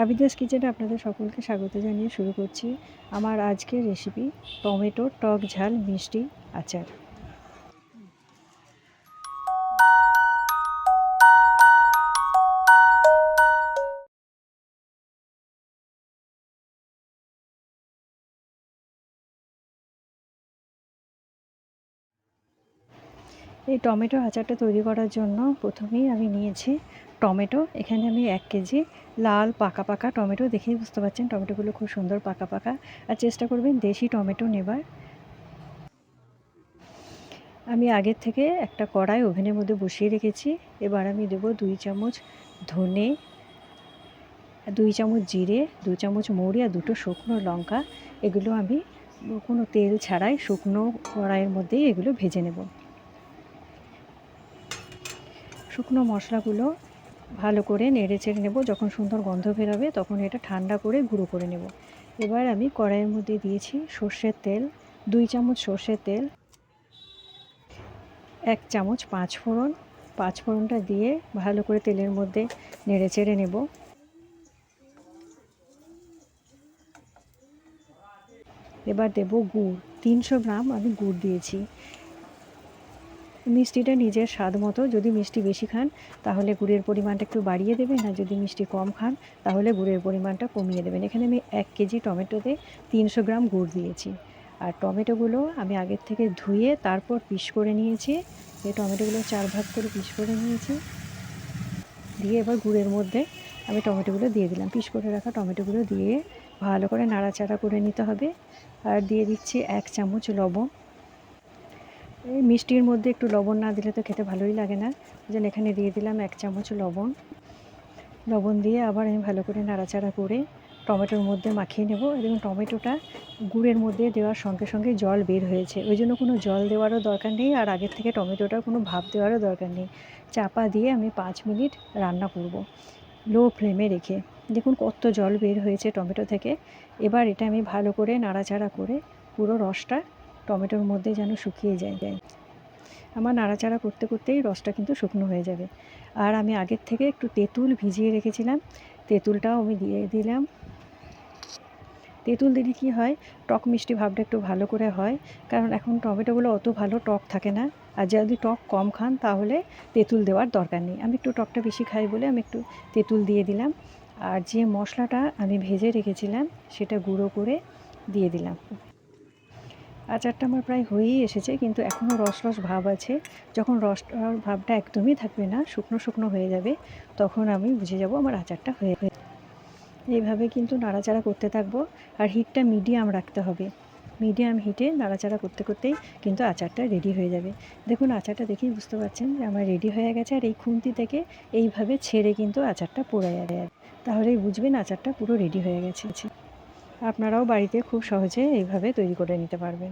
আবিদাস কিচেনে আপনাদের সকলকে স্বাগত জানিয়ে শুরু করছি আমার আজকের রেসিপি টমেটো টক ঝাল মিষ্টি আচার। এই টমেটো আচারটা তৈরি করার জন্য প্রথমেই আমি নিয়েছি টমেটো। এখানে আমি 1 কেজি লাল পাকা পাকা টমেটো, দেখেই বুঝতে পারছেন টমেটোগুলো খুব সুন্দর পাকা পাকা, আর চেষ্টা করবেন দেশি টমেটো নেবার। আমি আগের থেকে একটা কড়াই ওভেনের মধ্যে বসিয়ে রেখেছি। এবার আমি দেবো 2 চামচ ধনে, 2 চামচ জিরে, 2 চামচ মৌরি আর 2টো শুকনো লঙ্কা। এগুলো আমি কোনো তেল ছাড়াই শুকনো কড়াইয়ের মধ্যেই এগুলো ভেজে নেব। শুকনো মশলাগুলো ভালো করে নেড়ে চেড়ে নেব। যখন সুন্দর গন্ধ বেরোবে তখন এটা ঠান্ডা করে গুঁড়ো করে নেব। এবার আমি কড়াইয়ের মধ্যে দিয়েছি সর্ষের তেল, 2 চামচ সর্ষের তেল, 1 চামচ পাঁচফোড়ন। পাঁচফোড়নটা দিয়ে ভালো করে তেলের মধ্যে নেড়ে চেড়ে নেব। এবার দেব গুড়, 300 গ্রাম আমি গুড় দিয়েছি। মিষ্টিটা নিজের স্বাদ মতো, যদি মিষ্টি বেশি খান তাহলে গুড়ের পরিমাণটা একটু বাড়িয়ে দেবেন, আর যদি মিষ্টি কম খান তাহলে গুড়ের পরিমাণটা কমিয়ে দেবেন। এখানে আমি 1 কেজি টমেটোতে 300 গ্রাম গুড় দিয়েছি। আর টমেটোগুলো আমি আগের থেকে ধুয়ে তারপর পিস করে নিয়েছি। এই টমেটোগুলো 4 ভাগ করে পিস করে নিয়েছি। দিয়ে এবার গুড়ের মধ্যে আমি টমেটোগুলো দিয়ে দিলাম। পিস করে রাখা টমেটোগুলো দিয়ে ভালো করে নাড়াচাড়া করে নিতে হবে। আর দিয়ে দিচ্ছি 1 চামচ লবণ। এই মিষ্টির মধ্যে একটু লবণ না দিলে তো খেতে ভালোই লাগে না, যেন এখানে দিয়ে দিলাম 1 চামচ লবণ। লবণ দিয়ে আবার আমি ভালো করে নাড়াচাড়া করে টমেটোর মধ্যে মাখিয়ে নেব। এবং টমেটোটা গুড়ের মধ্যে দেওয়ার সঙ্গে সঙ্গে জল বের হয়েছে, ওই জন্য কোনো জল দেওয়ারও দরকার নেই, আর আগের থেকে টমেটোটার কোনো ভাপ দেওয়ারও দরকার নেই। চাপা দিয়ে আমি 5 মিনিট রান্না করব লো ফ্লেমে রেখে। দেখুন কত জল বের হয়েছে টমেটো থেকে। এবার এটা আমি ভালো করে নাড়াচাড়া করে পুরো রসটা টমেটোর মধ্যে যেন শুকিয়ে যায়। আমার নাড়াচাড়া করতে করতেই রসটা কিন্তু শুকনো হয়ে যাবে। আর আমি আগের থেকে একটু তেঁতুল ভিজিয়ে রেখেছিলাম, তেঁতুলটাও আমি দিয়ে দিলাম। তেঁতুল দিলে কী হয়, টক মিষ্টি ভাবটা একটু ভালো করে হয়, কারণ এখন টমেটোগুলো অত ভালো টক থাকে না। আর যদি টক কম খান তাহলে তেঁতুল দেওয়ার দরকার নেই। আমি একটু টকটা বেশি খাই বলে আমি একটু তেঁতুল দিয়ে দিলাম। আর যে মশলাটা আমি ভেজে রেখেছিলাম সেটা গুঁড়ো করে দিয়ে দিলাম। আচারটা আমার প্রায় হয়েই এসেছে, কিন্তু এখনও রস রস ভাব আছে। যখন রস ভাবটা একদমই থাকবে না, শুকনো শুকনো হয়ে যাবে, তখন আমি বুঝে যাব আমার আচারটা হয়ে। এইভাবে কিন্তু নাড়াচাড়া করতে থাকবো। আর হিটটা মিডিয়াম রাখতে হবে। মিডিয়াম হিটে নাড়াচাড়া করতে করতেই কিন্তু আচারটা রেডি হয়ে যাবে। দেখুন আচারটা দেখেই বুঝতে পারছেন যে আমার রেডি হয়ে গেছে। আর এই খুন্তি থেকে এইভাবে ছেড়ে কিন্তু আচারটা পোড়া যাবে, তাহলেই বুঝবেন আচারটা পুরো রেডি হয়ে গেছে। আপনারাও বাড়িতে খুব সহজে এইভাবে তৈরি করে নিতে পারবেন।